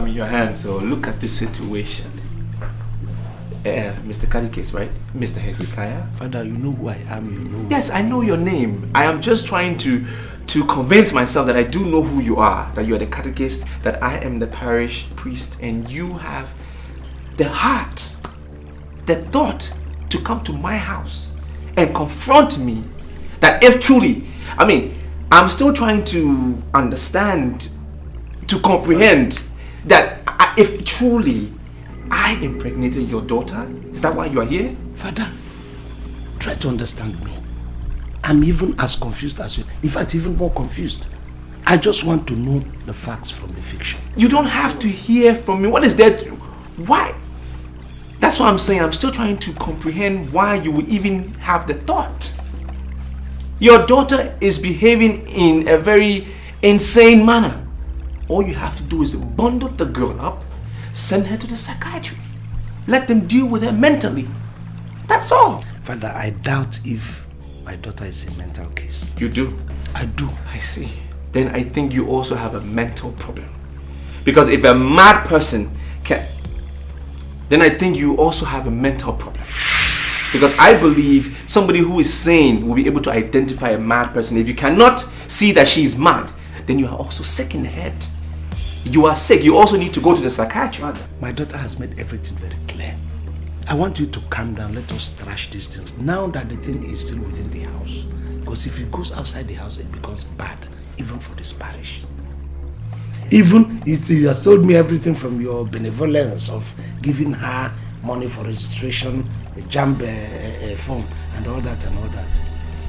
I'm in your hands, so look at this situation. Mr. Kadikes, right? Mr. Hezekiah? Father, you know who I am, you know. Yes, I know your name. I am just trying to convince myself that I do know who you are. That you are the catechist, that I am the parish priest, and you have the heart, the thought to come to my house and confront me. That if truly, I mean, I'm still trying to understand, to comprehend that if truly I impregnated your daughter, is that why you are here? Father, try to understand me. I'm even as confused as you. In fact, even more confused. I just want to know the facts from the fiction. You don't have to hear from me. What is that? Why? That's what I'm saying. I'm still trying to comprehend why you would even have the thought. Your daughter is behaving in a very insane manner. All you have to do is bundle the girl up, send her to the psychiatry. Let them deal with her mentally. That's all. Father, I doubt if my daughter is a mental case. You do? I do. I see. Then I think you also have a mental problem. Because if a mad person can... then I think you also have a mental problem. Because I believe somebody who is sane will be able to identify a mad person. If you cannot see that she is mad, then you are also sick in the head. You are sick. You also need to go to the psychiatrist. My daughter has made everything very clear. I want you to calm down. Let us trash these things. Now that the thing is still within the house. Because if it goes outside the house, it becomes bad. Even for this parish. Even you have told me everything from your benevolence of giving her money for registration, the jump form, and all that and all that.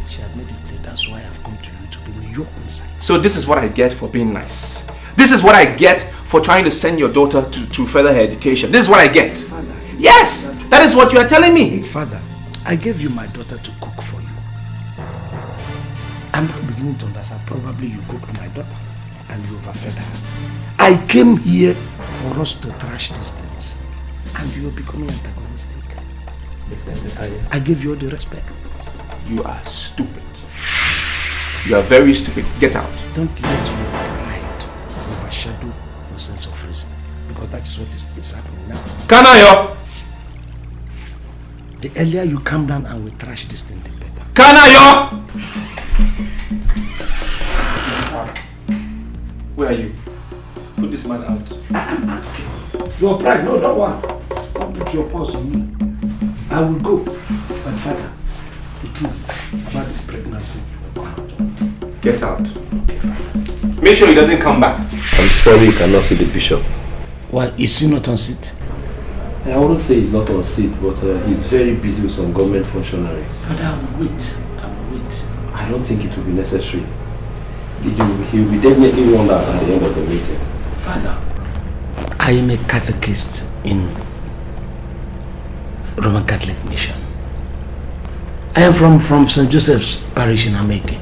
She has made it clear. That's why I've come to you to give me your insight. So this is what I get for being nice. This is what I get for trying to send your daughter to further her education. This is what I get. Father, yes, that is what you are telling me. Father, I gave you my daughter to cook for you. I'm now beginning to understand. Probably you cooked my daughter and you overfed her. I came here for us to trash these things. And you are becoming antagonistic. I give you all the respect. You are stupid. You are very stupid. Get out. Don't let your pride overshadow your sense of reason. Because that's what is happening now. Kanayo! The earlier you calm down and we trash this thing, the better. Kanayo! Where are you? Put this man out. I'm asking. Your pride, no, don't worry. Don't put your paws on me. I will go. But Father, the truth about this pregnancy will come out. Get out. Okay, Father. Make sure he doesn't come back. I'm sorry you cannot see the bishop. Why? Is he not on seat? I wouldn't say he's not on seat, but he's very busy with some government functionaries. Father, I will wait. I will wait. I don't think it will be necessary. He will be definitely warned out at the end of the meeting. Father, I am a catechist in Roman Catholic Mission. I am from St. Joseph's Parish in Ameke.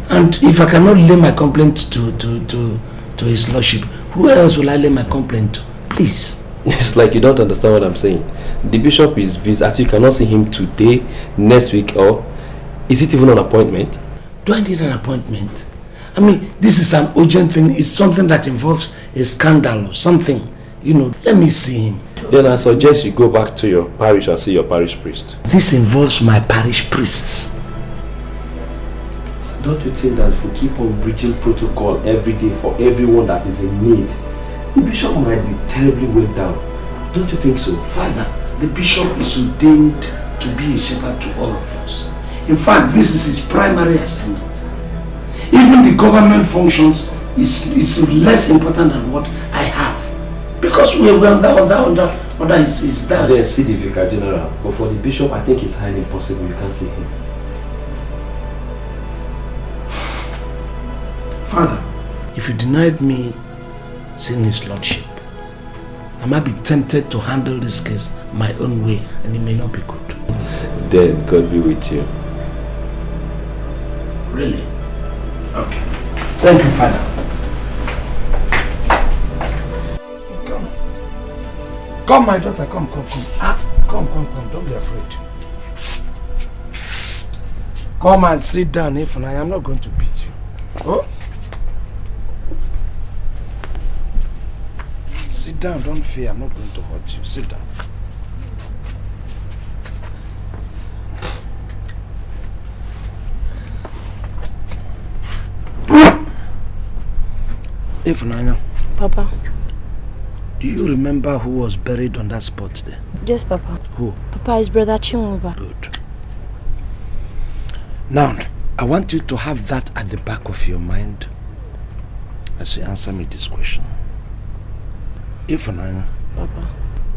And if I cannot lay my complaint to His Lordship, who else will I lay my complaint to? Please. It's like you don't understand what I'm saying. The bishop is busy. Actually, you cannot see him today, next week, or is it even an appointment? Do I need an appointment? I mean, this is an urgent thing. It's something that involves a scandal or something. You know, let me see him. Then I suggest you go back to your parish and see your parish priest. This involves my parish priests. Don't you think that if we keep on breaching protocol every day for everyone that is in need, the bishop might be terribly weighed down? Don't you think so? Father, the bishop is ordained to be a shepherd to all of us. In fact, this is his primary assignment. Even the government functions is less important than what I have. Because we're under his Then see the Vicar General. But for the bishop, I think it's highly impossible you can't see him. Father, if you denied me seeing His Lordship, I might be tempted to handle this case my own way, and it may not be good. Then God be with you. Really? Okay. Thank you, Father. Come, my daughter, come. Come. Don't be afraid. Come and sit down, if I am not going to beat you. Oh? Sit down, don't fear. I'm not going to hurt you. Sit down. Ifunanya. Papa. Do you remember who was buried on that spot there? Yes, Papa. Who? Papa is brother Chinwuba. Good. Now, I want you to have that at the back of your mind as you answer me this question. Ifunanya. Papa.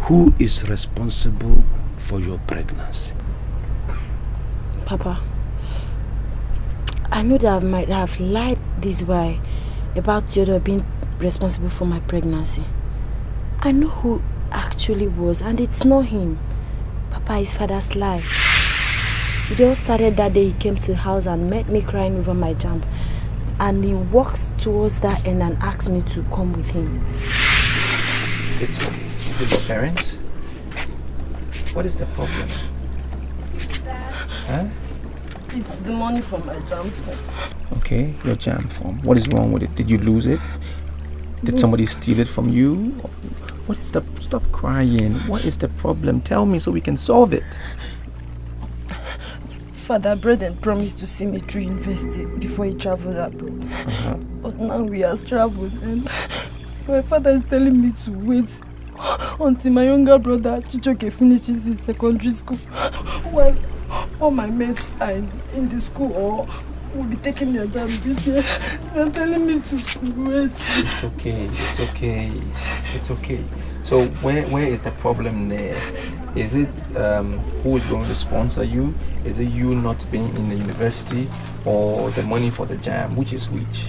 Who is responsible for your pregnancy? Papa, I know that I might have lied this way about Theodore being responsible for my pregnancy. I know who actually was, and it's not him. Papa, his father's lie. It all started that day he came to the house and met me crying over my jump. And he walks towards that end and asks me to come with him. It's okay. Is it your parents? What is the problem? Huh? It's the money from my jam form. Okay, your jam form. What is wrong with it? Did you lose it? Did somebody steal it from you? What is the... Stop crying. What is the problem? Tell me so we can solve it. Father Braden promised to see me through university before he traveled abroad. But now he has traveled and my father is telling me to wait until my younger brother Chichoke finishes his secondary school. Well, all my mates are in the school or will be taking their exam this year. They're telling me to wait. It's okay, it's okay, it's okay. So where is the problem there? Is it who is going to sponsor you? Is it you not being in the university or the money for the jam? Which is which?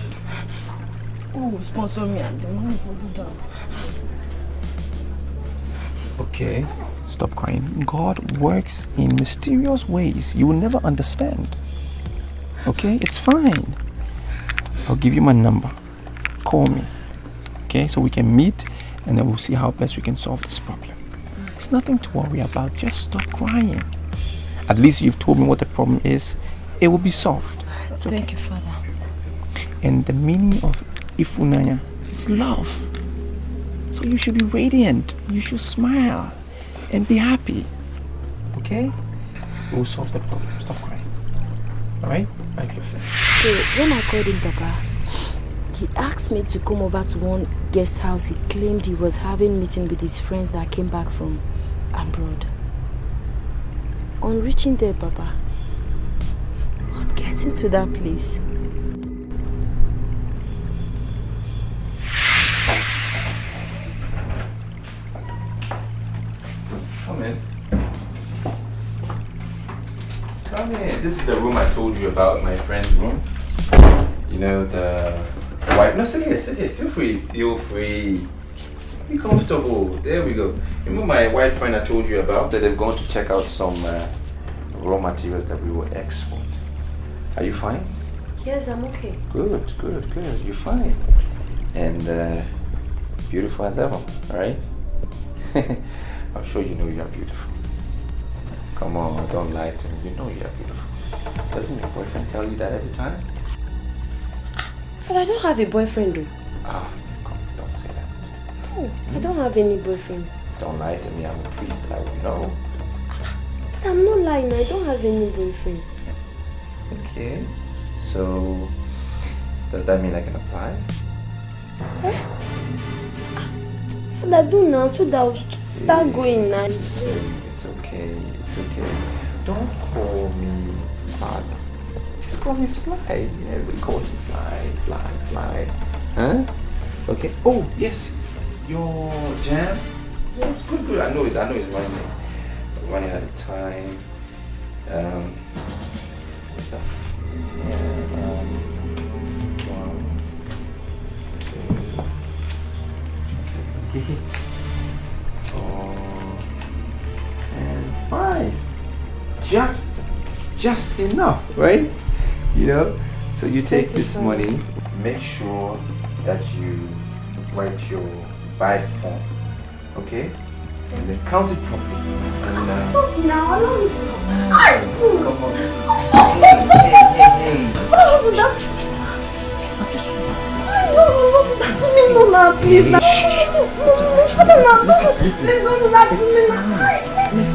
Who will sponsor me and the money for the jam? Okay, stop crying. God works in mysterious ways. You will never understand. Okay, it's fine. I'll give you my number. Call me. Okay, so we can meet and then we'll see how best we can solve this problem. There's nothing to worry about. Just stop crying. At least you've told me what the problem is. It will be solved. Okay. Thank you, Father. And the meaning of Ifunanya is love. So you should be radiant. You should smile and be happy. Okay? We'll solve the problem. Stop crying. Alright? Thank you. So when I called him Papa, he asked me to come over to one guest house he claimed he was having meeting with his friends that came back from abroad. On reaching there, Papa, on getting to that place, come in. Come in. This is the room I told you about, my friend's room. You know, the white. No, sit here, sit here. Feel free. Feel free. Be comfortable. There we go. Remember my white friend I told you about? That they're going to check out some raw materials that we will export. Are you fine? yes, I'm okay. Good, good, good. You're fine. And beautiful as ever, alright? I'm sure you know you are beautiful. Come on, don't lie to me. You know you are beautiful. Doesn't your boyfriend tell you that every time? But I don't have a boyfriend though. Ah, come, don't say that. No, I don't have any boyfriend. Don't lie to me. I'm a priest. I will know. But I'm not lying. I don't have any boyfriend. Okay. So, does that mean I can apply? But I do now, so that I'll start going now. It's okay. It's okay. Don't call me father. Just call me Sly. Everybody calls me Sly, Sly, Sly. Huh? Okay. Oh, yes. Your jam? Yes. Good, good. I know it's running out of time. What's that? Yeah, 1, 2, 4, and 5. Just enough, right? You know? So you take this money, make sure that you write your bad form, okay? And then count it properly. And, Stop now, I don't need to. come on. Stop. No, please. No, Please don't do that to me now. Please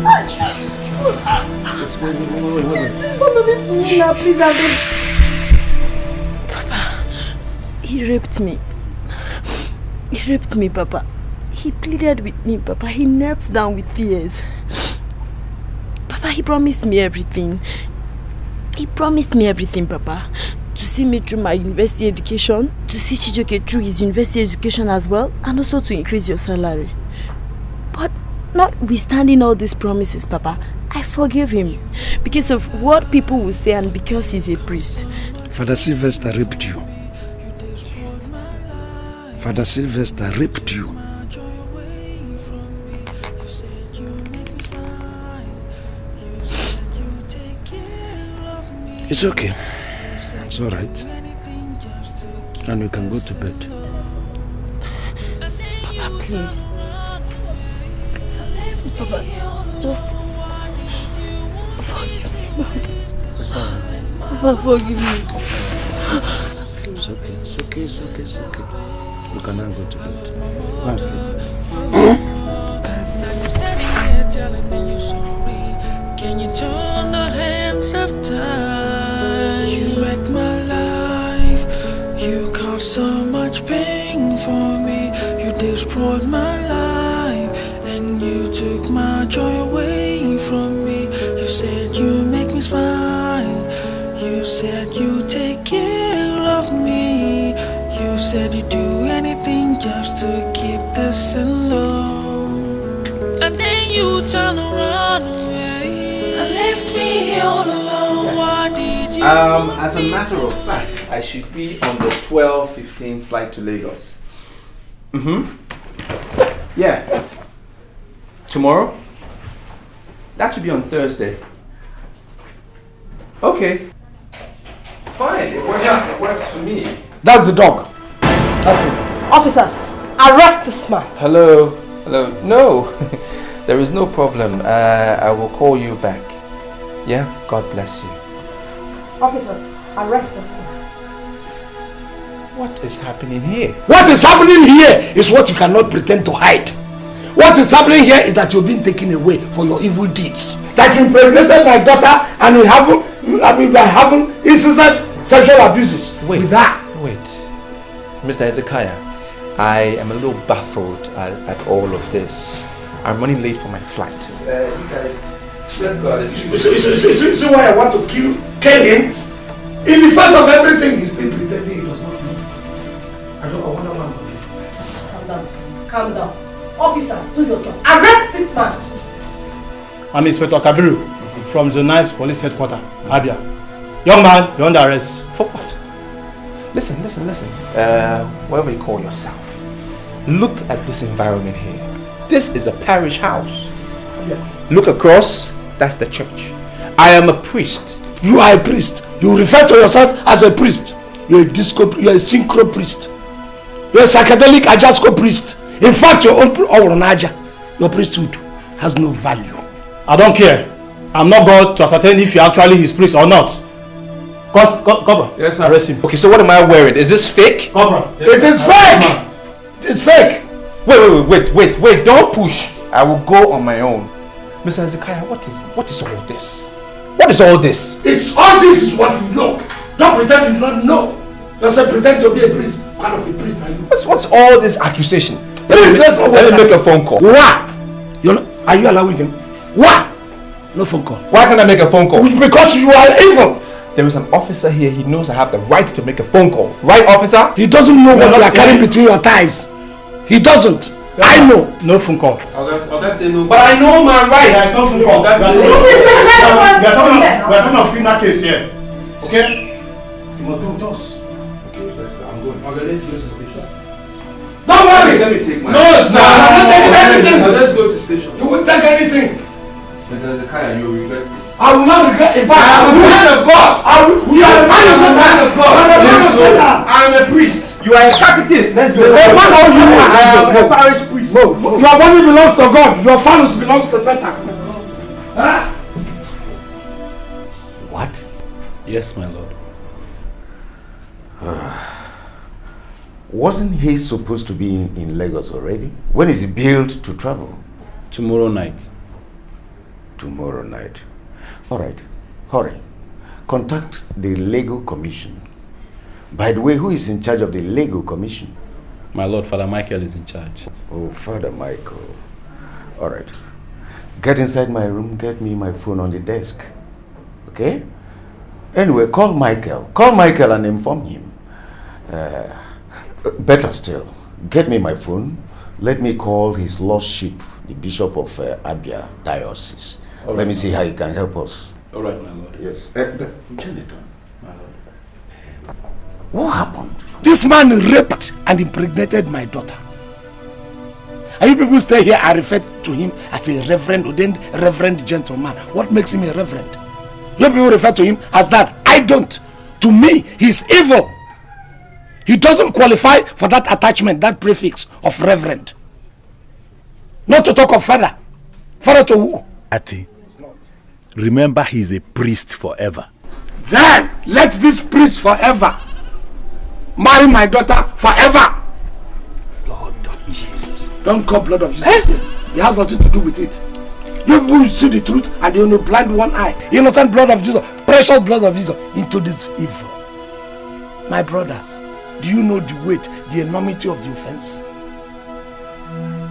don't do this to me now. Please, I beg. Papa, he raped me. He raped me, Papa. He pleaded with me, Papa. He knelt down with tears. Papa, he promised me everything. He promised me everything, Papa. To see me through my university education, to see Chijoke through his university education as well, and also to increase your salary. But notwithstanding all these promises, Papa, I forgive him because of what people will say and because he's a priest. Father Sylvester raped you. Father Sylvester raped you. It's okay. It's all right. And you can go to bed. Papa, please. Papa, just forgive me. Papa, forgive me. It's okay. It's okay. It's okay. It's okay. You can now go to bed. Go and sleep. You're standing here telling me you're sorry. Can you turn the hands of time? You wrecked my life. You caused so much pain for me. You destroyed my life. And you took my joy away from me. You said you make me smile. You said you take care of me. You said you'd do anything just to keep this in love. And then you turn around away and left me all alone. Why did you? As a matter of fact, I should be on the 12:15 flight to Lagos. Yeah. Tomorrow? That should be on Thursday. Okay. Fine, it works for me. That's the dog. That's it. Officers, arrest this man. Hello. No, there is no problem. I will call you back. Yeah, God bless you. Officers, arrest this man. What is happening here? What is happening here is what you cannot pretend to hide. What is happening here is that you're being taken away for your evil deeds. That you impregnated my daughter and you having incessant sexual abuses. Wait, with that. Wait. Mr. Hezekiah, I am a little baffled at all of this. I'm running late for my flight. You guys, let's go. See why I want to kill him? In the face of everything, he's still pretending he does not know. I wonder what I'm this. Calm down, calm down. Officers, do your job. Arrest this man. I'm Inspector Kabiru from the 9th Police Headquarters, Abia. Young man, you're under arrest. For what? Listen. Whatever you call yourself, look at this environment here. This is a parish house. Yeah. Look across, that's the church. I am a priest. You are a priest. You refer to yourself as a priest. You're a synchro priest. You're a psychedelic ajasco priest. In fact, your own Naija, your priesthood has no value. I don't care. I'm not God to ascertain if you're actually his priest or not. Cobra, yes, sir. Arrest him. Okay, so what am I wearing? Is this fake? Cobra. It is fake! It's fake! Wait, don't push. I will go on my own. Mr. Hezekiah, what is all this? What is all this? It's all this is what you know. Don't pretend you don't know. Just pretend to be a priest. What kind of a priest are you? What's all this accusation? Please, let's not Let me make a phone call. Why? Are you allowing him? Why? No phone call. Why can't I make a phone call? Because you are evil. There is an officer here. He knows I have the right to make a phone call. Right, officer? He doesn't know what you are carrying between your thighs. He doesn't. I know. No phone call. I'll say no. But I know my rights. There's no phone call. We are talking of criminal case here. Okay? You must go with us. Okay, I'm going. Okay, let's go to station. Don't worry. Let me take my... No, sir. I'm not taking anything. Let's go to station. You won't take anything. Mr. Hezekiah, you will regret this. I will not regret. In fact, I am a man of God. You are a man of Satan. I am a priest. You are a catechist. Let's go. I am a parish priest. Your body belongs to God. Your phallus belongs to Satan. Huh? What? Yes, my lord. Wasn't he supposed to be in Lagos already? When is he billed to travel? Tomorrow night. Tomorrow night. All right. Hurry. Contact the Legal Commission. By the way, who is in charge of the Legal Commission? My Lord, Father Michael is in charge. Oh, Father Michael. All right. Get inside my room, get me my phone on the desk. Okay? Anyway, call Michael. Call Michael and inform him. Better still, get me my phone. Let me call his lordship, the Bishop of Abia Diocese. Right, let me see how he can help us. All right, my Lord. Yes. Jonathan. My Lord. What happened? This man raped and impregnated my daughter. And you people stay here and refer to him as a reverend, ordained reverend gentleman. What makes him a reverend? You people refer to him as that. I don't. To me, he's evil. He doesn't qualify for that attachment, that prefix of reverend. Not to talk of father. Father to who? Ati, remember he's a priest forever. Then let this priest forever marry my daughter forever. Lord of Jesus. Don't call blood of Jesus. It has nothing to do with it. You will see the truth and you will blind one eye. Innocent blood of Jesus, precious blood of Jesus into this evil. My brothers, do you know the weight, the enormity of the offense?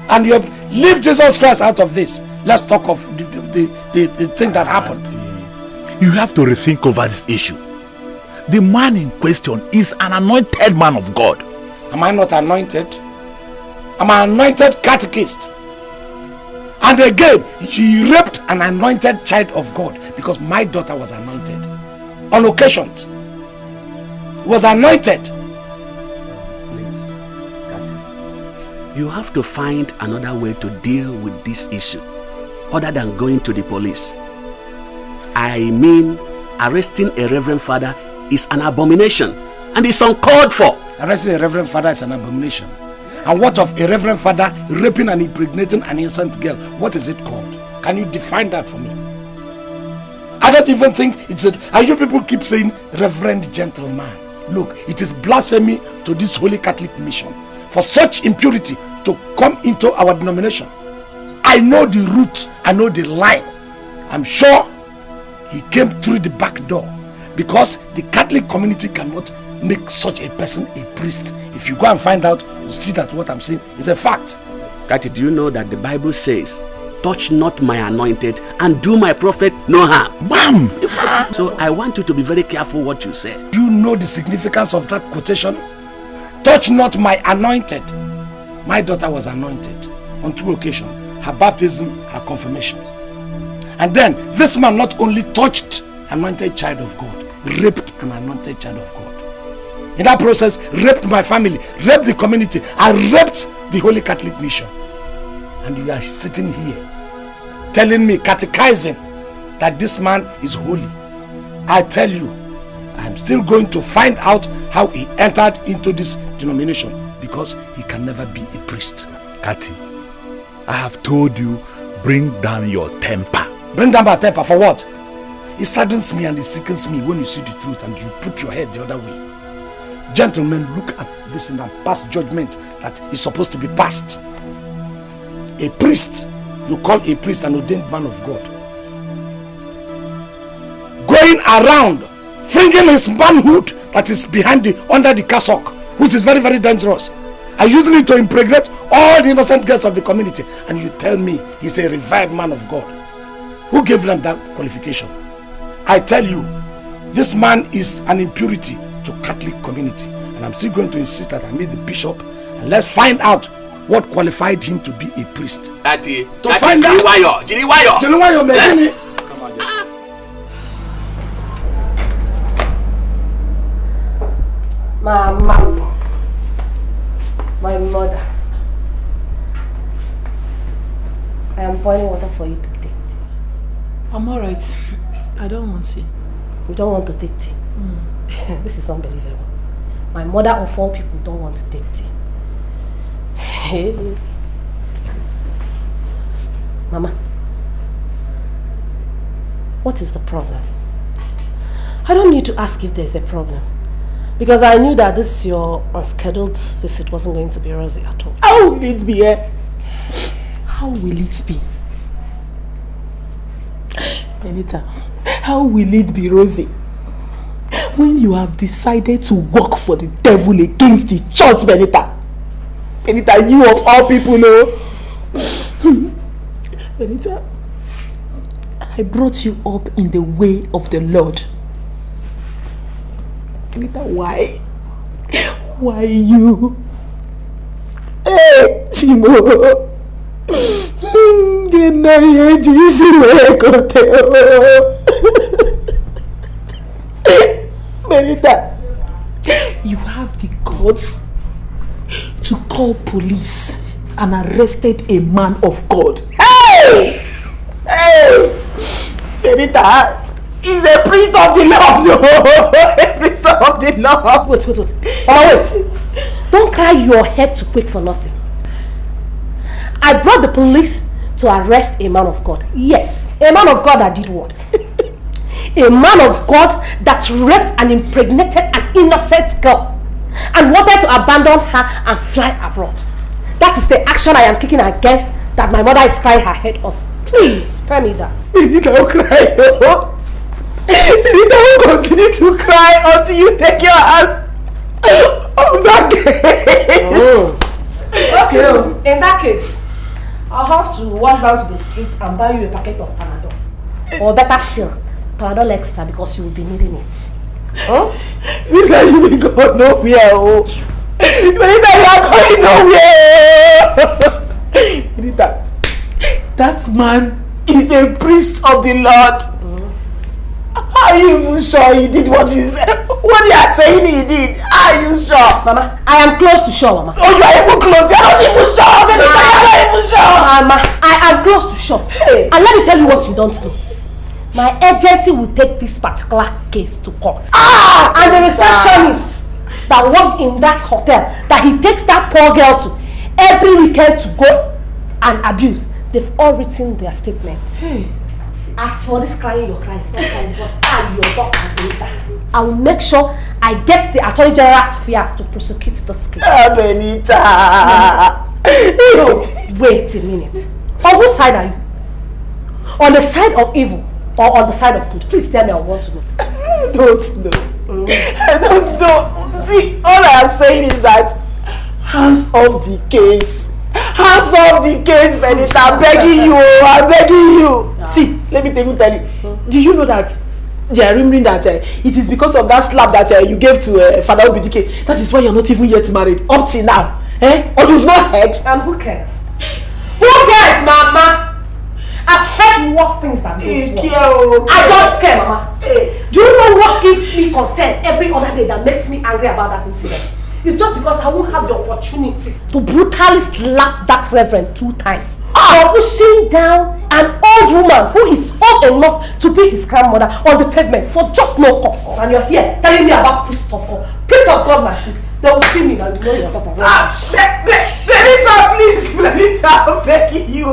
And you leave Jesus Christ out of this. Let's talk of the thing that happened. You have to rethink over this issue. The man in question is an anointed man of God. Am I not anointed? I'm an anointed catechist. And again, she raped an anointed child of God because my daughter was anointed. On occasions, was anointed. You have to find another way to deal with this issue other than going to the police. I mean, arresting a reverend father is an abomination and it's uncalled for. Arresting a reverend father is an abomination. And what of a reverend father raping and impregnating an innocent girl? What is it called? Can you define that for me? I don't even think it's a... And you people keep saying reverend gentleman. Look, it is blasphemy to this holy Catholic mission for such impurity to come into our denomination. I know the root, I know the line. I'm sure he came through the back door because the Catholic community cannot make such a person a priest. If you go and find out, you'll see that what I'm saying is a fact. Kati, do you know that the Bible says, touch not my anointed and do my prophet no harm? Bam! So I want you to be very careful what you say. Do you know the significance of that quotation? Touch not my anointed. My daughter was anointed on 2 occasions. Her baptism, her confirmation. And then this man not only touched anointed child of God, raped an anointed child of God. In that process, raped my family, raped the community, and raped the Holy Catholic mission. And you are sitting here telling me, catechizing, that this man is holy. I tell you, I'm still going to find out how he entered into this denomination because he can never be a priest. Kati, I have told you, bring down your temper. Bring down my temper for what? It saddens me and it sickens me when you see the truth and you put your head the other way. Gentlemen, look at this and pass judgment that is supposed to be passed. A priest, you call a priest an ordained man of God, going around flinging his manhood that is behind under the cassock, which is very, very dangerous, and using it to impregnate all the innocent girls of the community. And you tell me he's a revered man of God. Who gave them that qualification? I tell you, this man is an impurity to Catholic community, and I'm still going to insist that I meet the bishop and let's find out what qualified him to be a priest. Ati, to find out. Jiniwayo, Medini. Come on, Mama, my mother, I am boiling water for you to take tea. I'm alright. I don't want tea. You don't want to take tea? This is unbelievable. My mother of all people don't want to take tea. Hey. Mama, what is the problem? I don't need to ask if there's a problem. Because I knew that this your unscheduled visit wasn't going to be rosy at all. How will it be, eh? How will it be? Benita, how will it be rosy when you have decided to work for the devil against the church, Benita? Benita, you of all people, no? Benita, I brought you up in the way of the Lord. Benita, why? Why you? Hey, Chimo. Benita, you have the guts to call police and arrested a man of God. Hey! Hey! Benita, he's a priest of the Lord. A priest of the Lord. Wait. Oh, wait. Don't cry your head too quick for nothing. I brought the police to arrest a man of God. Yes, a man of God that did what? A man of God that raped and impregnated an innocent girl and wanted to abandon her and fly abroad. That is the action I am taking against that my mother is crying her head off. Please, spare me that. Baby, don't cry. Baby, don't continue to cry until you take your hands off that case. Oh. Okay, in that case, I'll have to walk down to the street and buy you a packet of Panadol. Or better still, Panadol Extra, because you will be needing it. Huh? Benita, you will go nowhere. Oh. Benita, you are going nowhere. Benita, that man is a priest of the Lord. Are you even sure he did what you said? What you are saying he did? Are you sure? Mama, I am close to sure, Mama. Oh, you are even close. You are not even sure. Benita, you are not even sure. Mama, I am close to sure. Hey. And let me tell you what you don't know. My agency will take this particular case to court. And the receptionist that worked in that hotel that he takes that poor girl to every weekend to go and abuse, they've all written their statements. As for this crying, you're crying, stop crying, because I, your doctor, Benita, I will make sure I get the Attorney General's fears to prosecute this case. Benita! No, wait a minute. On whose side are you? On the side of evil or on the side of good? Please tell me, I want to know. I don't know. I don't know. See, all I am saying is that hands off the case. Hands off the case, Benita. I'm begging you. I'm begging you. Yeah. See, let me even tell you. Do you know that they are remembering that it is because of that slap that you gave to Father Dikeh? That is why you're not even yet married up till now. Eh? Or you've not heard? And who cares? Who cares, Mama? I've heard worse things than this one. I don't care, Mama. Do you know what gives me concern every other day that makes me angry about that incident? It's just because I won't have the opportunity to brutally slap that reverend 2 times. For pushing down an old woman who is old enough to be his grandmother on the pavement for just no cause. And you're here telling me about priest of God. Priest of God, my food. They will see me and you know your daughter. Benita, please, Benita, I'm begging you.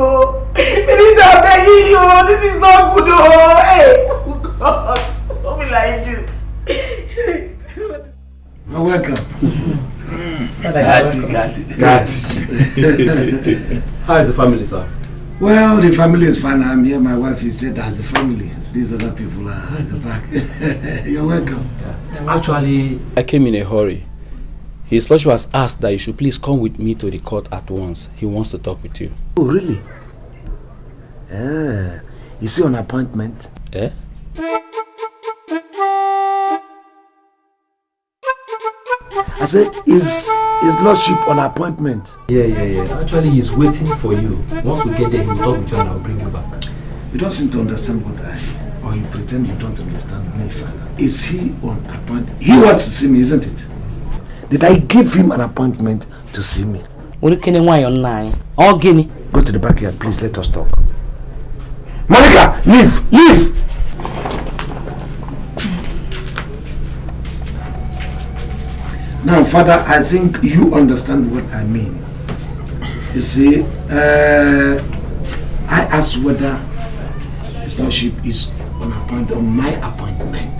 Benita, I'm begging you. This is not good. Oh, hey, oh God, what will I do? You're welcome. Got it. How is the family, sir? Well, the family is fine. I'm here. My wife is said as a family. These other people are at the back. You're welcome. Actually, I came in a hurry. His lordship was asked that you should please come with me to the court at once. He wants to talk with you. Oh, really? Is he on appointment? Eh? I said, is his lordship on appointment? Yeah. Actually, he's waiting for you. Once we get there, he'll talk with you and I'll bring you back. You don't seem to understand what or you pretend you don't understand me, Father. Is he on appointment? He wants to see me, isn't it? Did I give him an appointment to see me? Go to the backyard, please. Let us talk. Monica, leave! Now, Father, I think you understand what I mean. You see, I asked whether his lordship is on my appointment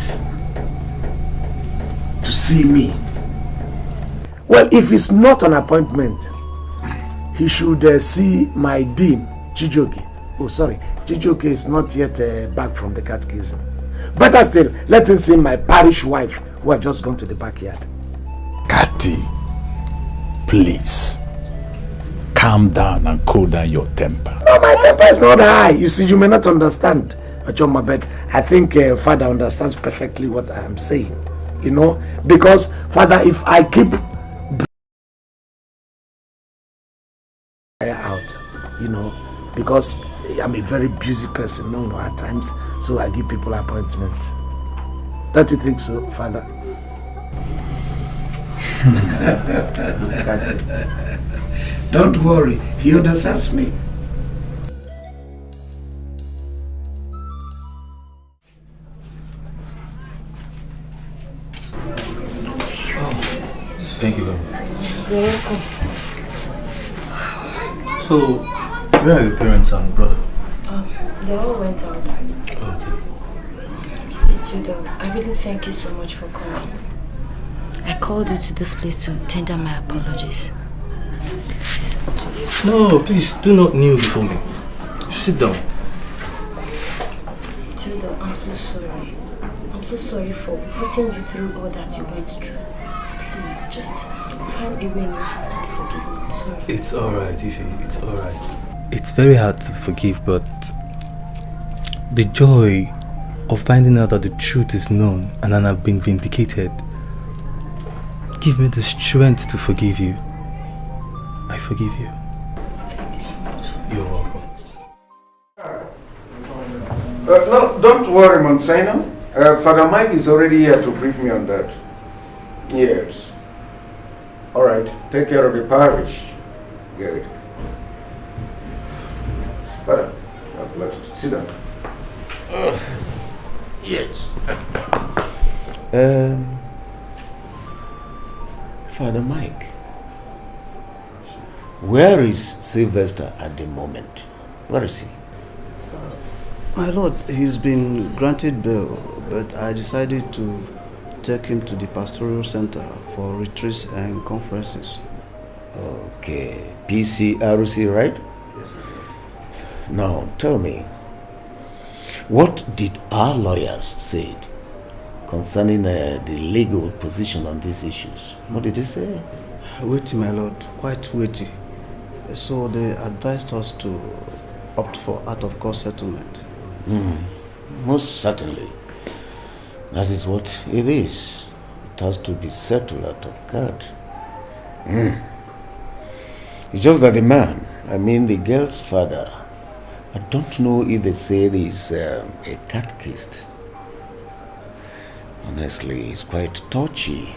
to see see me. Well, if it's not an appointment, he should see my dean, Chijoke. Oh, sorry, Chijoke is not yet back from the catechism. Better still, let him see my parish wife, who have just gone to the backyard. Kati, please, calm down and cool down your temper. No, my temper is not high. You see, you may not understand. But I think Father understands perfectly what I am saying. You know, because Father, if I keep out, you know, because I'm a very busy person, no, at times, so I give people appointments. Don't you think so, Father? Don't worry, he understands me. Thank you very much. You're welcome. So, where are your parents and brother? They all went out. Okay. See, Tudor, I really thank you so much for coming. I called you to this place to tender my apologies. Please. No, please, do not kneel before me. Sit down. Tudor, I'm so sorry. I'm so sorry for putting you through all that you went through. Please, just find a way in your heart and forgive me. I'm sorry. It's alright, Ife. It's alright. It's very hard to forgive, but the joy of finding out that the truth is known and then I've been vindicated give me the strength to forgive you. I forgive you. Thank you so much. You're welcome. No, don't worry, Monsignor. Father Mike is already here to brief me on that. Yes. All right, take care of the parish. Good. Father, God bless. Sit down. Yes. Father Mike, where is Sylvester at the moment? Where is he? My lord, he's been granted bail, but I decided to take him to the pastoral center for retreats and conferences. Okay, PCRC, right? Yes, my lord. Now, tell me, what did our lawyers say concerning the legal position on these issues? What did they say? Weighty, my lord, quite weighty. So they advised us to opt for out-of-court settlement. Most certainly. That is what it is. It has to be settled out of court. It's just that the man, I mean the girl's father, I don't know if they say he's a catechist. Honestly, he's quite touchy.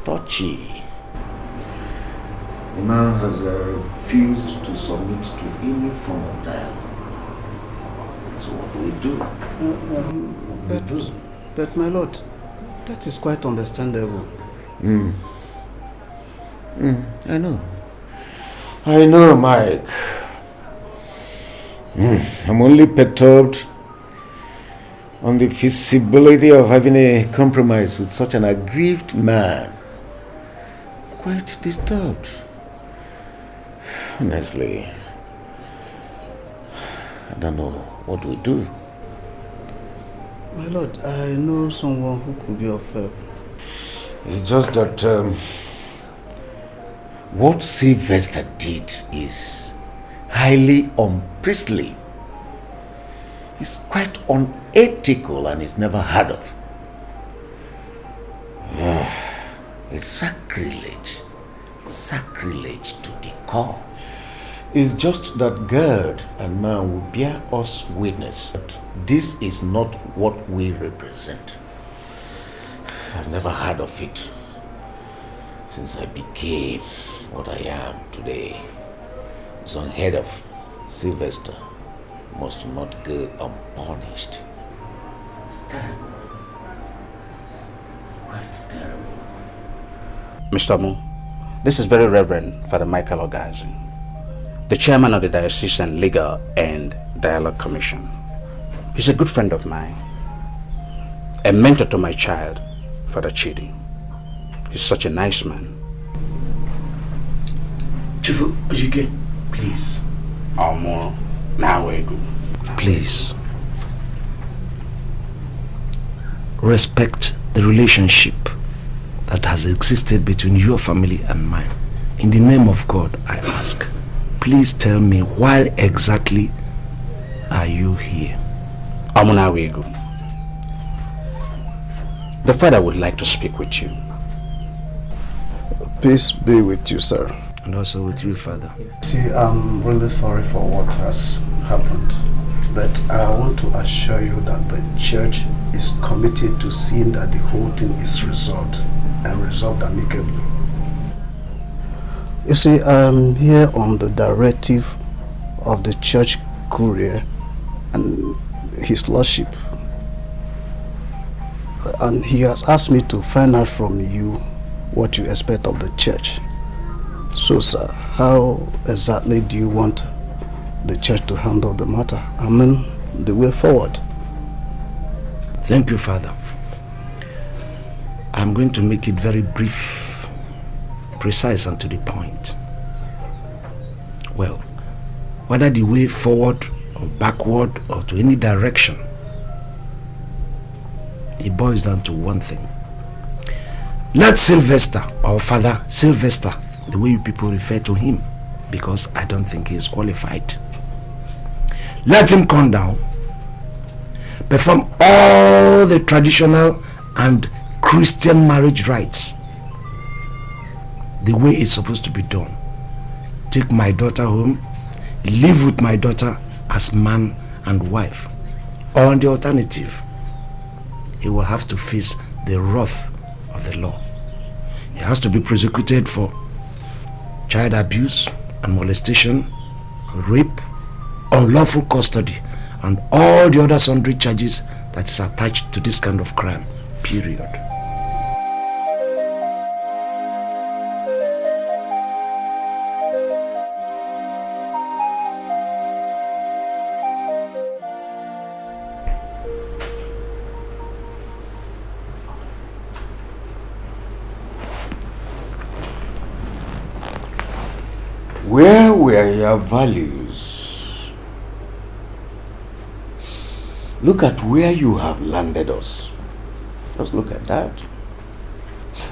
Touchy. The man has refused to submit to any form of dialogue. So what do we do? But my lord, that is quite understandable. I know. I know, Mike. I'm only perturbed on the feasibility of having a compromise with such an aggrieved man. Quite disturbed. Honestly, I don't know what we do. My lord, I know someone who could be of help. It's just that what Sylvester did is highly unpriestly. It's quite unethical and it's never heard of. It's sacrilege. Sacrilege to the core. It's just that God and man will bear us witness that this is not what we represent. I've never heard of it since I became what I am today. It's unheard of. Sylvester must not go unpunished. It's terrible. It's quite terrible. Mr. Mo, this is Very Reverend Father Michael Ogazi, the chairman of the Diocesan Legal and Dialogue Commission. He's a good friend of mine, a mentor to my child, Father Chidi. He's such a nice man. Chifu, Ojike, please. Amo, now we go. Please. Respect the relationship that has existed between your family and mine. In the name of God, I ask, please tell me why exactly are you here? Amo, now we go. The father would like to speak with you. Peace be with you, sir. And also with you, Father. See, I'm really sorry for what has happened. But I want to assure you that the church is committed to seeing that the whole thing is resolved, and resolved amicably. You see, I'm here on the directive of the church courier and his lordship. And he has asked me to find out from you what you expect of the church. So, sir, how exactly do you want the church to handle the matter? I mean, the way forward. Thank you, Father. I'm going to make it very brief, precise, and to the point. Well, whether the way forward or backward or to any direction, it boils down to one thing. Let Sylvester, or Father Sylvester, the way you people refer to him, because I don't think he is qualified. Let him come down, perform all the traditional and Christian marriage rites the way it's supposed to be done. Take my daughter home, live with my daughter as man and wife. Or on the alternative, he will have to face the wrath of the law. He has to be prosecuted for child abuse and molestation, rape, unlawful custody, and all the other sundry charges that is attached to this kind of crime, period. Where were your values? Look at where you have landed us. Just look at that.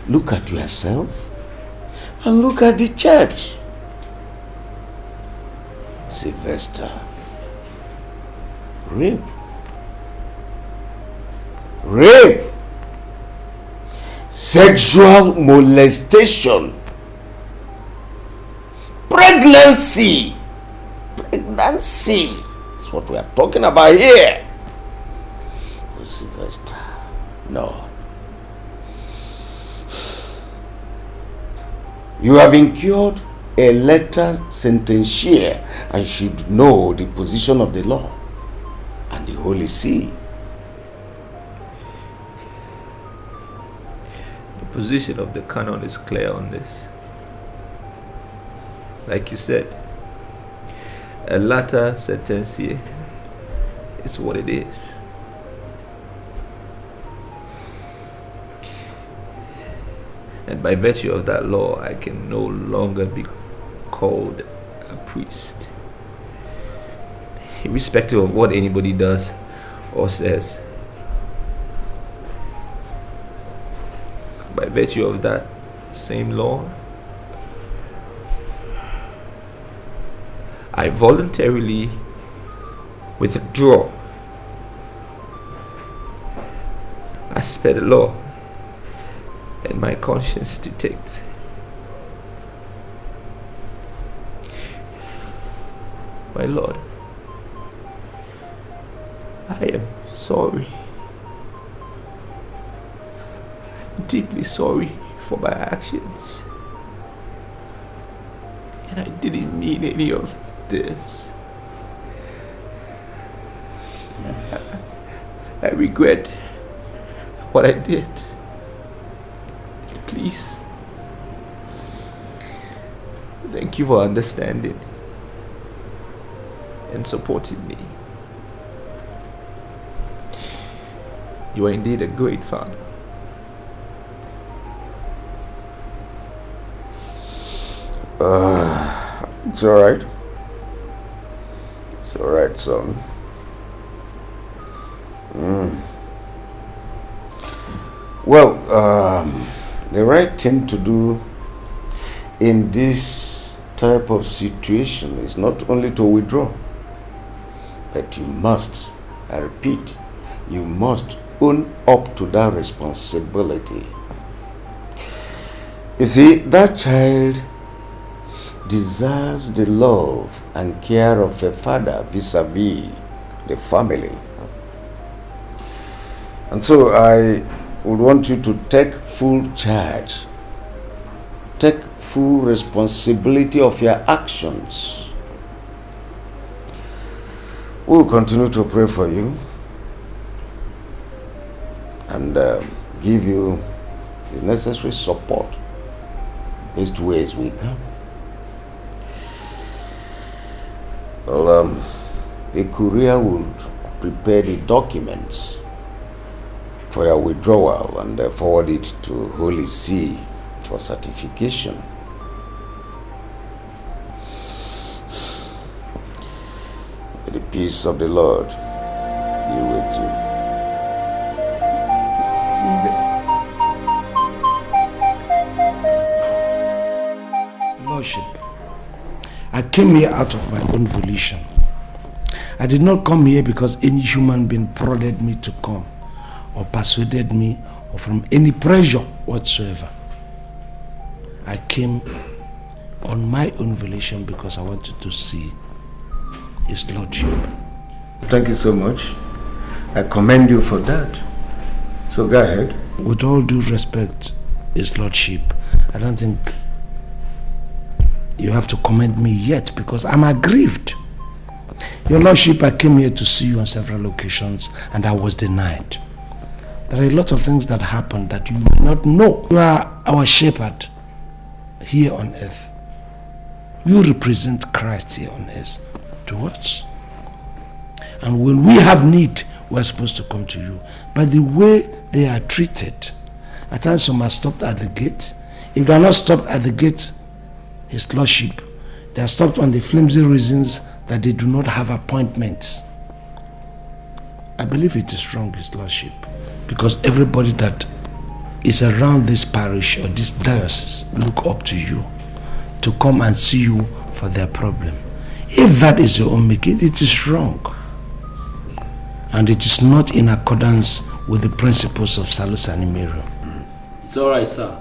Look at yourself. And look at the church. Sylvester. Rape. Rape. Sexual molestation. Pregnancy. Pregnancy. That's what we are talking about here. Oh, Sylvester. No. You have incurred a letter sententiae and should know the position of the law and the Holy See. The position of the canon is clear on this. Like you said, a letter sententiae is what it is. And by virtue of that law, I can no longer be called a priest, irrespective of what anybody does or says. By virtue of that same law, I voluntarily withdraw as per the law and my conscience dictates. My Lord, I am sorry. I'm deeply sorry for my actions. And I didn't mean any of this. I regret what I did. Please, thank you for understanding and supporting me. You are indeed a great father. It's alright. It's alright, son. Well, the right thing to do in this type of situation is not only to withdraw, but you must, I repeat, you must own up to that responsibility. You see, that child deserves the love and care of a father vis-a-vis the family. And so I would want you to take full charge, take full responsibility of your actions. We'll continue to pray for you and give you the necessary support best ways we can. Well, the courier would prepare the documents for your withdrawal and forward it to Holy See for certification. May the peace of the Lord be with you. Lordship, I came here out of my own volition. I did not come here because any human being prodded me to come, or persuaded me, or from any pressure whatsoever. I came on my own volition because I wanted to see His Lordship. Thank you so much. I commend you for that. So go ahead. With all due respect, His Lordship, I don't think you have to commend me yet because I'm aggrieved. Your Lordship, I came here to see you on several occasions and I was denied. There are a lot of things that happened that you may not know. You are our shepherd here on earth. You represent Christ here on earth to us. And when we have need, we're supposed to come to you. But the way they are treated, at times some are stopped at the gate. If they are not stopped at the gate, His Lordship, they are stopped on the flimsy reasons that they do not have appointments. I believe it is wrong, His Lordship, because everybody that is around this parish or this diocese look up to you to come and see you for their problem. If that is your own making, it is wrong. And it is not in accordance with the principles of Salus Animario. It's alright, sir.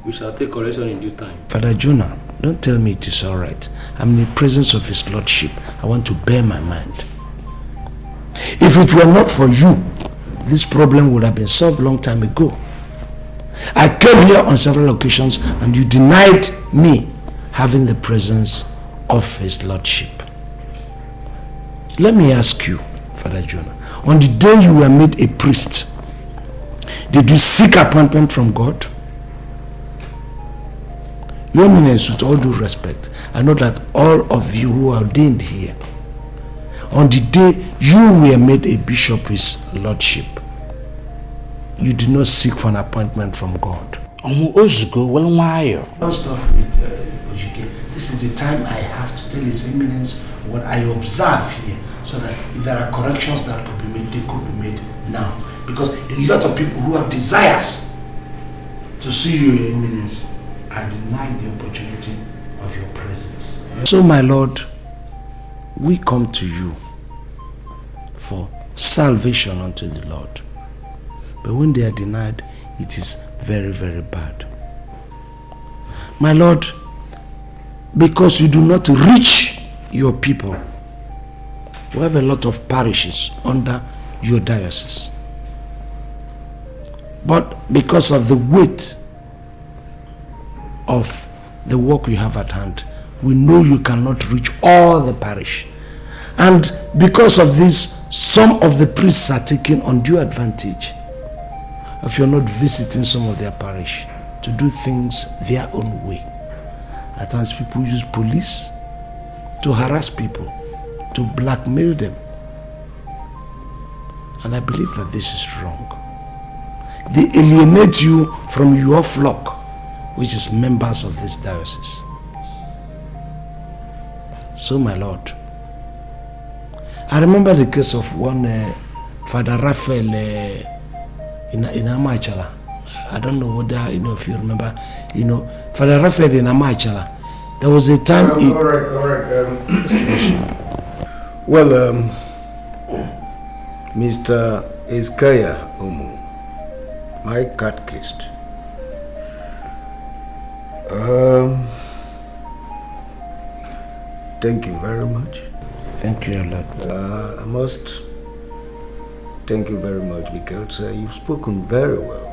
We shall take correction in due time. Father Jonah, don't tell me it is alright. I'm in the presence of His Lordship. I want to bear my mind. If it were not for you, this problem would have been solved long time ago. I came here on several occasions and you denied me having the presence of His Lordship. Let me ask you, Father Jonah, on the day you were made a priest, did you seek appointment from God? Your Eminence, with all due respect, I know that all of you who are ordained here, on the day you were made a bishop, His Lordship, you did not seek for an appointment from God. Don't stop with Ojike. This is the time I have to tell His Eminence what I observe here, so that if there are corrections that could be made, they could be made now. Because a lot of people who have desires to see you, Your Eminence, are denied the opportunity of your presence. So, my Lord, we come to you for salvation unto the Lord. But when they are denied, it is very, very bad. My Lord, because you do not reach your people, we have a lot of parishes under your diocese. But because of the weight of the work you have at hand, we know you cannot reach all the parish. And because of this, some of the priests are taking undue advantage if you're not visiting some of their parish to do things their own way. At times people use police to harass people, to blackmail them. And I believe that this is wrong. They alienate you from your flock, which is members of this diocese. So, my lord, I remember the case of one Father Raphael in Amachala. I don't know whether, if you remember, Father Raphael in Amachala. There was a time... all right. Well, Mr. Iskaya Umu, my catechist, thank you very much. Thank you, Lord. I must thank you very much because you've spoken very well.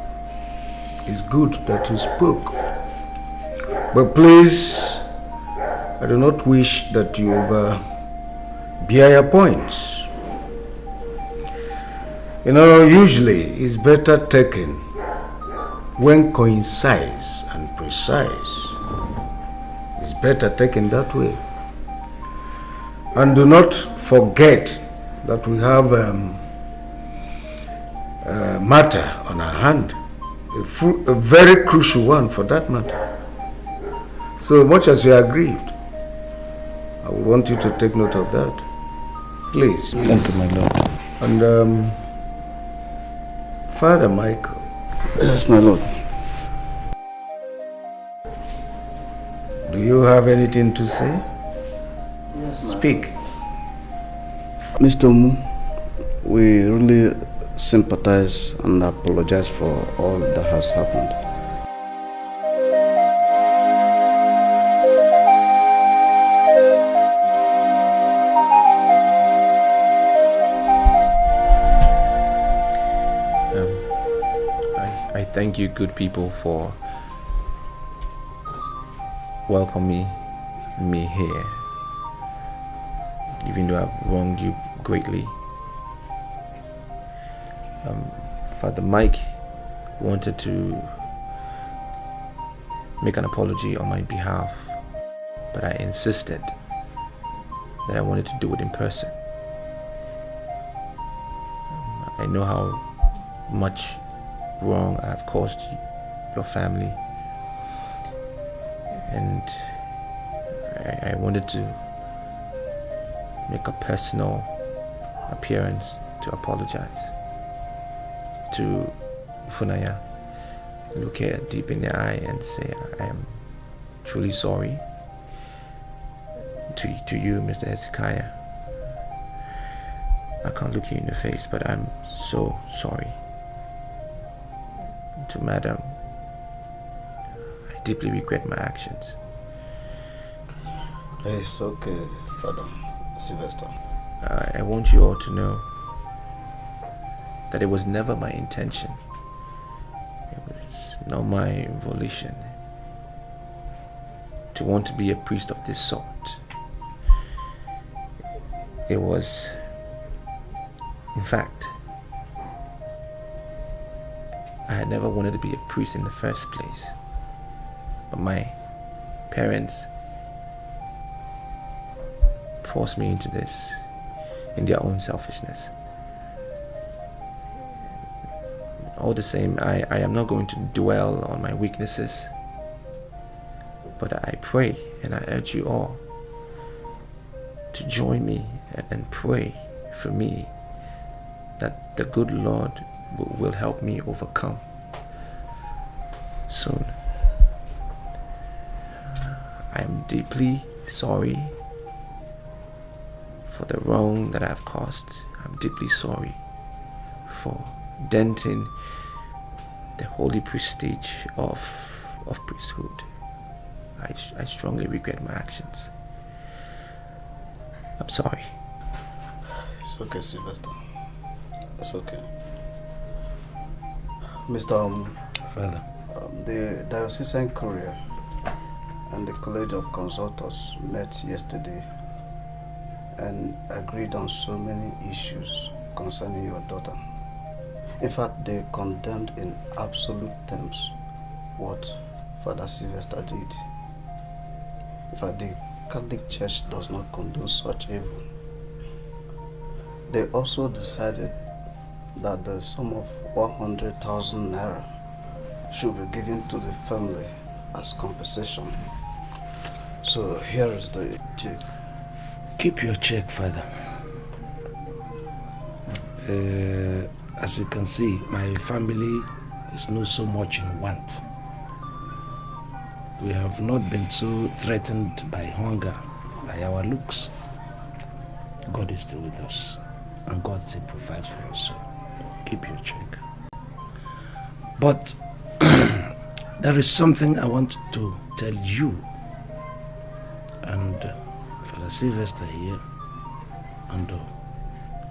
It's good that you spoke. But please, I do not wish that you bear your points. Usually it's better taken when concise and precise. It's better taken that way. And do not forget that we have a matter on our hand, a very crucial one for that matter. So much as you are aggrieved, I would want you to take note of that. Please. Thank you, my lord. And Father Michael. Yes, my lord. Do you have anything to say? Yes, speak. Mr. Umu, we really sympathize and apologize for all that has happened. I thank you, good people, for welcoming me here, even though I've wronged you greatly. Father Mike wanted to make an apology on my behalf, but I insisted that I wanted to do it in person. I know how much wrong I've caused your family, and I wanted to make a personal appearance to apologize to Funaya, look her deep in the eye and say I am truly sorry. To you, Mr. Hezekiah, I can't look you in the face, but I'm so sorry. To Madam, I deeply regret my actions. It's okay, Father Sylvester. I want you all to know that it was never my intention. It was not my volition to want to be a priest of this sort. It was, in fact, I had never wanted to be a priest in the first place. But my parents forced me into this in their own selfishness. All the same, I am not going to dwell on my weaknesses, but I pray and I urge you all to join me and pray for me that the good Lord will help me overcome soon. I am deeply sorry for the wrong that I've caused. I'm deeply sorry for denting the holy prestige of priesthood. I strongly regret my actions. I'm sorry. It's okay, Sylvester. It's okay. Mr. Father. The Diocesan Courier and the College of Consultors met yesterday and agreed on so many issues concerning your daughter. In fact, they condemned in absolute terms what Father Sylvester did. In fact, the Catholic Church does not condone such evil. They also decided that the sum of 100,000 naira should be given to the family as compensation. So here is the check. Keep your check, Father. As you can see, my family is not so much in want. We have not been so threatened by hunger, by our looks. God is still with us, and God still provides for us, so keep your check. But there is something I want to tell you and Father Sylvester here, and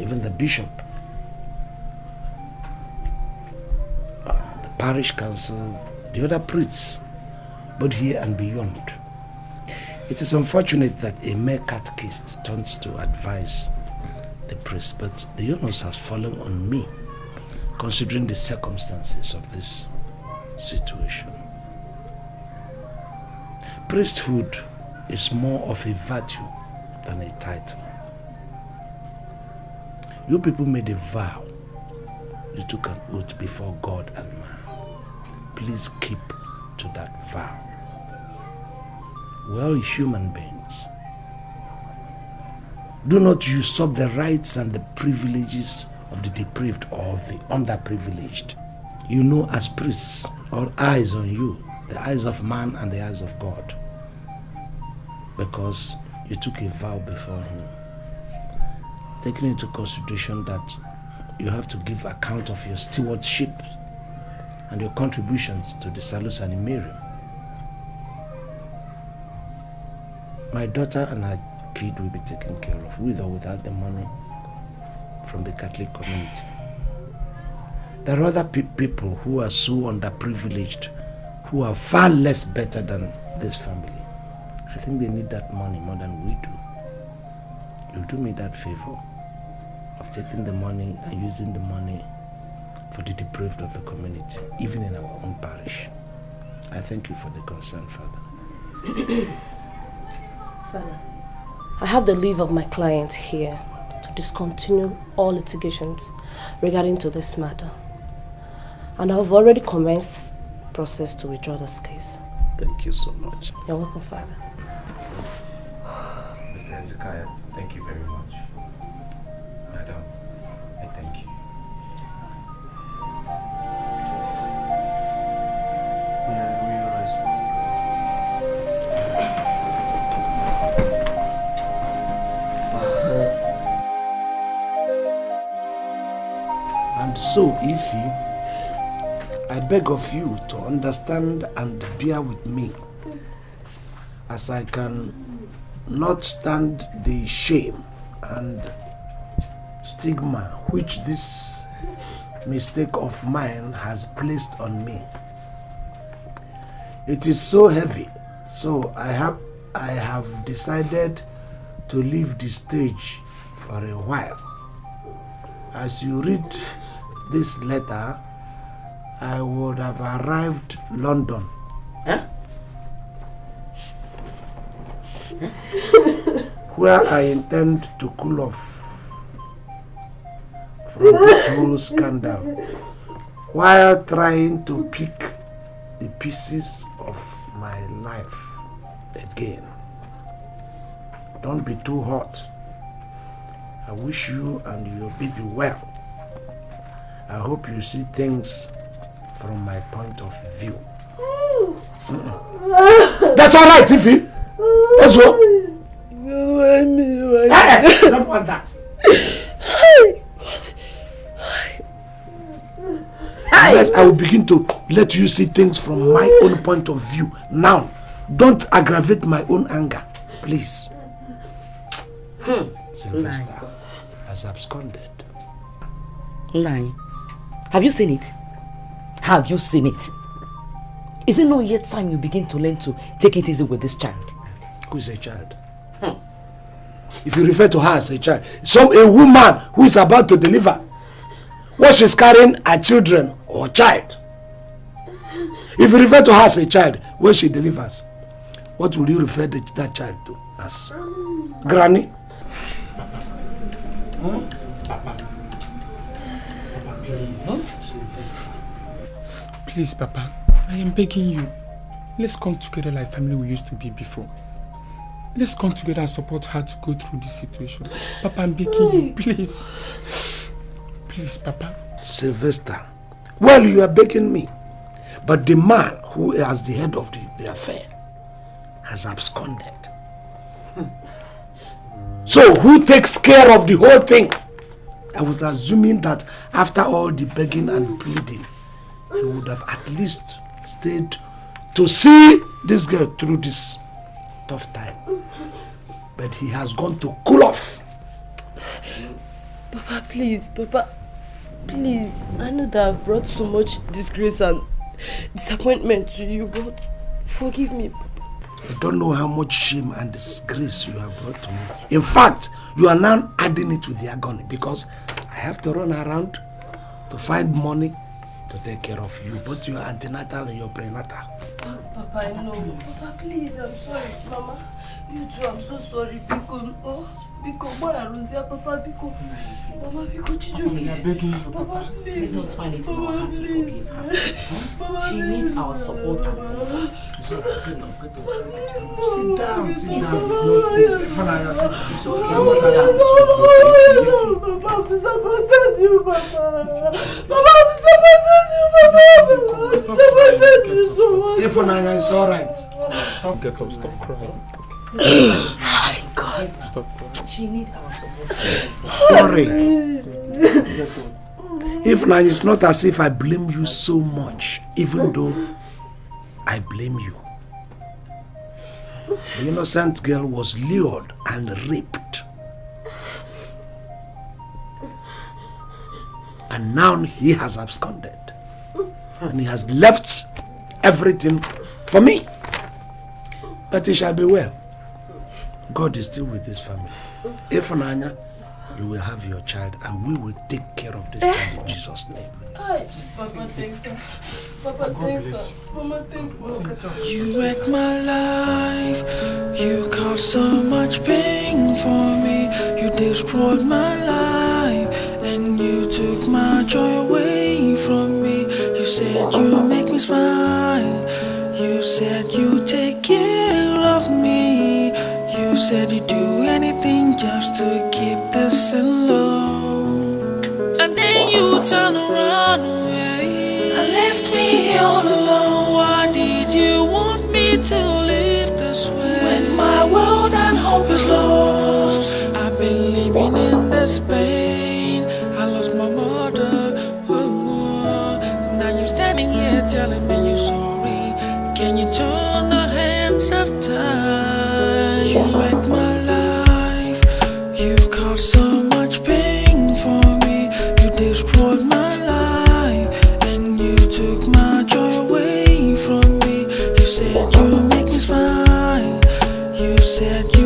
even the bishop, the parish council, the other priests, both here and beyond. It is unfortunate that a mere catechist turns to advise the priest, but the onus has fallen on me, considering the circumstances of this situation. Priesthood is more of a virtue than a title. You people made a vow. You took an oath before God and man. Please keep to that vow. We're all human beings. Do not usurp the rights and the privileges of the depraved or of the underprivileged. You know, as priests, all eyes on you, the eyes of man and the eyes of God, because you took a vow before him, taking into consideration that you have to give account of your stewardship and your contributions to the Salus Animarium. My daughter and her kid will be taken care of, with or without the money from the Catholic community. There are other people who are so underprivileged, who are far less better than this family. I think they need that money more than we do. You'll do me that favor of taking the money and using the money for the depraved of the community, even in our own parish. I thank you for the concern, Father. Father, I have the leave of my client here to discontinue all litigations regarding to this matter. And I have already commenced the process to withdraw this case. Thank you so much. You're welcome, Father. Mr. Hezekiah, thank you very much. Madam, I thank you. And so, Ify, I beg of you to understand and bear with me, as I can not stand the shame and stigma which this mistake of mine has placed on me. It is so heavy, so I have decided to leave the stage for a while. As you read this letter, I would have arrived London. Huh? Where I intend to cool off from this whole scandal while trying to pick the pieces of my life again. Don't be too hot. I wish you and your baby well. I hope you see things from my point of view. That's all right, Ify. Let's go. I don't want that. Unless I will begin to let you see things from my own point of view. Now, don't aggravate my own anger, please. Sylvester has absconded. Line. Have you seen it? Have you seen it? Is it not yet time you begin to learn to take it easy with this child? Who is a child? If you refer to her as a child, a woman who is about to deliver, what she's carrying are children or child. If you refer to her as a child, when she delivers, what will you refer that child to as? Granny? Please, Papa, I am begging you. Let's come together like family we used to be before. Let's come together and support her to go through this situation. Papa, I'm begging you, please. Please, Papa. Sylvester, well, you are begging me. But the man who is the head of the affair has absconded. So who takes care of the whole thing? I was assuming that after all the begging and pleading, he would have at least stayed to see this girl through this tough time. But he has gone to cool off. Papa, please, Papa, please. I know that I've brought so much disgrace and disappointment to you, but forgive me. You don't know how much shame and disgrace you have brought to me. In fact, you are now adding it to the agony because I have to run around to find money to take care of you, both your antenatal and your prenatal. Papa, I know. Papa, please, I'm sorry. Mama, you too, I'm so sorry. Because Papa, because Mama, because Chijo, I'm begging you, Papa. Let us find it in our heart to forgive her. She needs our support and love. Sit down. It's no sin. If I sit down. Papa, I'm disappointed you, Papa. Papa, I'm disappointed you, Papa. I'm disappointed you so much. If it's alright. Stop, get up, stop crying. My God. Stop crying. She needs our support. Sorry. If now it's not as if I blame you so much, even though I blame you. The innocent girl was lured and raped. And now he has absconded. And he has left everything for me. But it shall be well. God is still with this family. If Nanya, you will have your child and we will take care of this child in Jesus' name. Papa, thanks. Papa, thanks. Mama, thanks. You wrecked my life. You caused so much pain for me. You destroyed my life. And you took my joy away from me. You said you make me smile. You said you take care of me. You said you'd do anything just to keep this in love. And then you turn around away and left me all alone. Why did you want me to live this way? When my world and hope is lost, I've been living in this pain. I lost my mother. Now you're standing here telling me you're sorry. Can you turn the hands of time? You wrecked my life. You've caused so much pain for me. You destroyed my life. And you took my joy away from me. You said you make me smile. You said you